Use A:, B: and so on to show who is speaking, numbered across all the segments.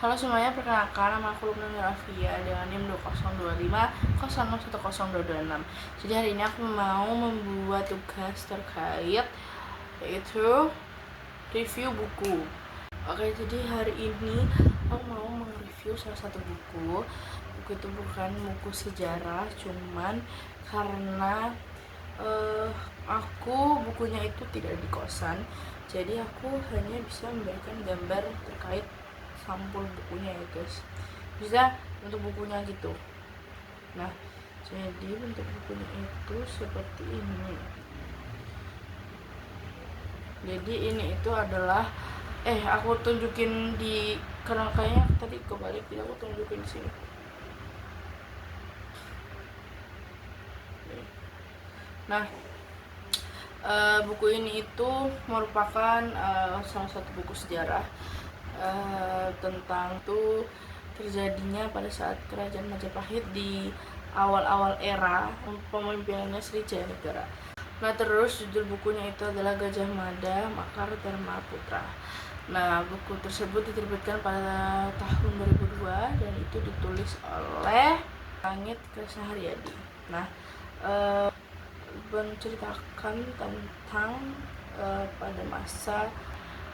A: Halo semuanya, perkenalkan nama aku Lubna Rafia dengan NIM 2025 Jadi hari ini aku mau membuat tugas terkait yaitu review buku. Oke, jadi hari ini aku mau mereview salah satu buku. Buku itu bukan buku sejarah, cuman karena aku bukunya itu tidak di kosan, jadi aku hanya bisa memberikan gambar terkait sampul bukunya ya guys, bisa untuk bukunya gitu. Nah, jadi bentuk bukunya itu seperti ini. Jadi ini itu adalah aku tunjukin di, karena kayaknya tadi kebalik, tidak aku tunjukin di sini. Nah, buku ini itu merupakan salah satu buku sejarah tentang tuh terjadinya pada saat kerajaan Majapahit di awal-awal era pemimpinannya Sri Jayanegara. Nah, terus judul bukunya itu adalah Gajah Mada Makar Dharma Putra. Nah, buku tersebut diterbitkan pada tahun 2002 dan itu ditulis oleh Langit Krisnaharyadi. Nah, menceritakan tentang pada masa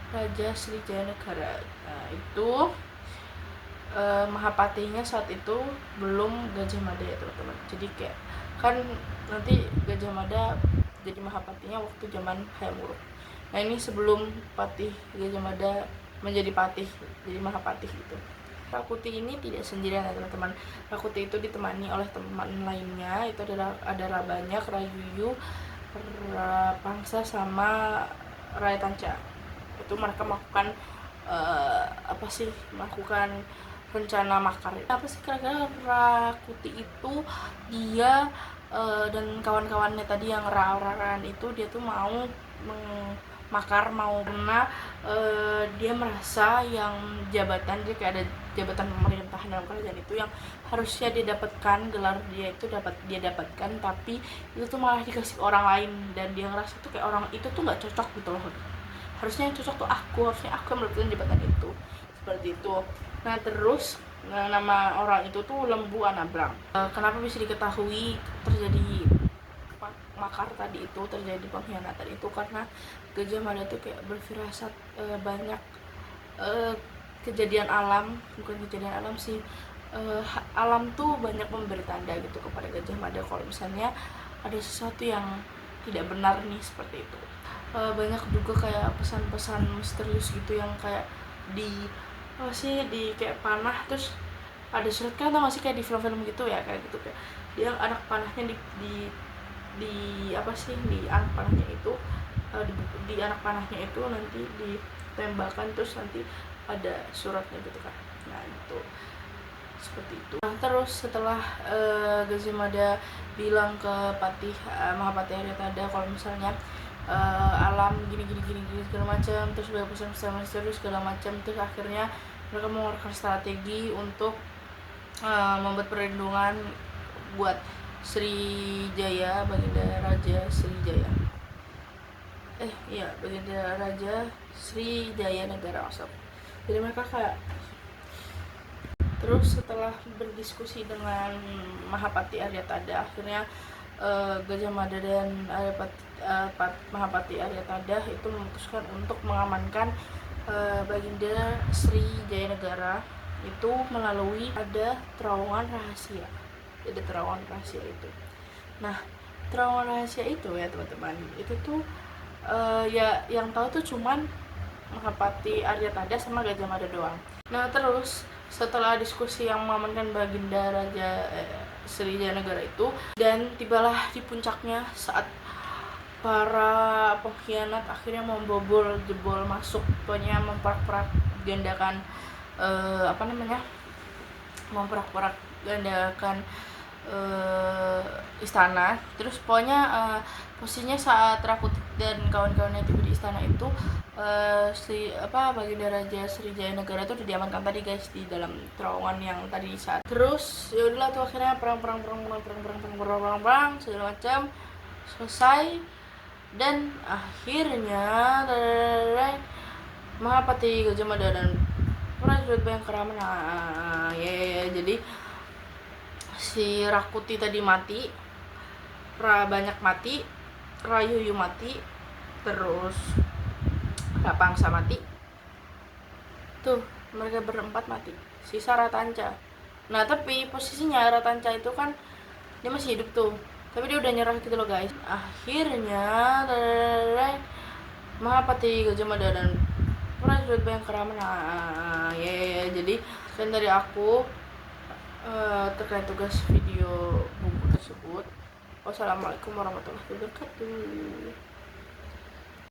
A: Raja Sri Jayanegara. Nah, itu Mahapatinya saat itu belum Gajah Mada ya teman-teman. Jadi kayak kan nanti Gajah Mada jadi Mahapatinya waktu zaman Hayam Wuruk. Nah, ini sebelum Patih Gajah Mada menjadi patih, jadi Mahapatih gitu. Rakuti ini tidak sendirian ya teman-teman. Rakuti itu ditemani oleh teman lainnya, itu adalah ada Rabanyak, Rayuyu, Pangsa sama Rayatanca. Itu mereka melakukan melakukan rencana makar. Apa sih kira-kira Rakuti itu dia dan kawan-kawannya tadi yang ra-raran itu, dia tuh mau makar, mau karena dia merasa yang jabatan, dia kayak ada jabatan pemerintahan dalam kerajaan itu yang harusnya dia dapatkan, gelar dia itu dia dapatkan, tapi itu tuh malah dikasih orang lain, dan dia ngerasa tuh kayak orang itu tuh nggak cocok gitu loh. Harusnya yang cocok tuh harusnya aku yang mendapatkan jabatan itu, seperti itu. Nah, terus nama orang itu tuh Lembu Anabrang. Kenapa bisa diketahui terjadi makar tadi itu, terjadi pengkhianatan itu, karena Gajah Mada tuh kayak berfirasat banyak kejadian alam, bukan kejadian alam sih, alam tuh banyak memberi tanda gitu kepada Gajah Mada kalau misalnya ada sesuatu yang tidak benar nih, seperti itu. Banyak juga kayak pesan-pesan misterius gitu yang kayak di di kayak panah, terus ada surat, kan tau gak sih kayak di film-film gitu ya, kayak gitu, kayak dia anak panahnya di anak panahnya itu di anak panahnya itu nanti ditembakkan, terus nanti ada suratnya gitu kan. Nah, itu seperti itu. Nah, terus setelah Gajah Mada bilang ke Mahapati Aryatada kalau misalnya alam gini segala macam, terus banyak pesan-pesan misterius segala macam, terus akhirnya mereka mengeluarkan strategi untuk membuat perlindungan buat Srijaya, Baginda Raja Srijaya. Baginda Raja Srijaya Negara Osok. Jadi mereka kayak, terus setelah berdiskusi dengan Mahapati Aryatada, akhirnya Gajah Mada dan Mahapati Aryatada itu memutuskan untuk mengamankan Baginda Sri Jayanegara itu melalui ada terowongan rahasia. Ada terowongan rahasia itu. Nah, terowongan rahasia itu ya teman-teman, itu tuh ya yang tahu tuh cuman Mahapati Aryatada sama Gajah Mada doang. Nah, terus setelah diskusi yang mengamankan Baginda Raja Sri Jayanegara itu, dan tibalah di puncaknya saat para pengkhianat akhirnya jebol masuk, pokoknya memperak-perak gandakan memperak-perak gandakan istana. Terus pokoknya posisinya saat Rakuti dan kawan-kawannya tiba di istana itu, Baginda Raja Sri Jayanegara itu diamankan tadi guys di dalam terowongan yang tadi saat. Terus ya udahlah tuh akhirnya perang segala macam selesai, dan akhirnya Mahapati Gajah Mada dan prajurit Bayangkara menang. Jadi si Rakuti tadi mati, banyak mati, Rayuyu mati, terus Rapangsa mati. Tuh, mereka berempat mati. Sisa Ratanca. Nah, tapi posisinya Ratanca itu kan dia masih hidup tuh. Tapi dia udah nyerah gitu loh, guys. Akhirnya Mahapati Gajah Mada dan prajurit Bayangkara menang. Jadi sekian dari aku terkait tugas video buku tersebut. Wassalamualaikum warahmatullahi wabarakatuh.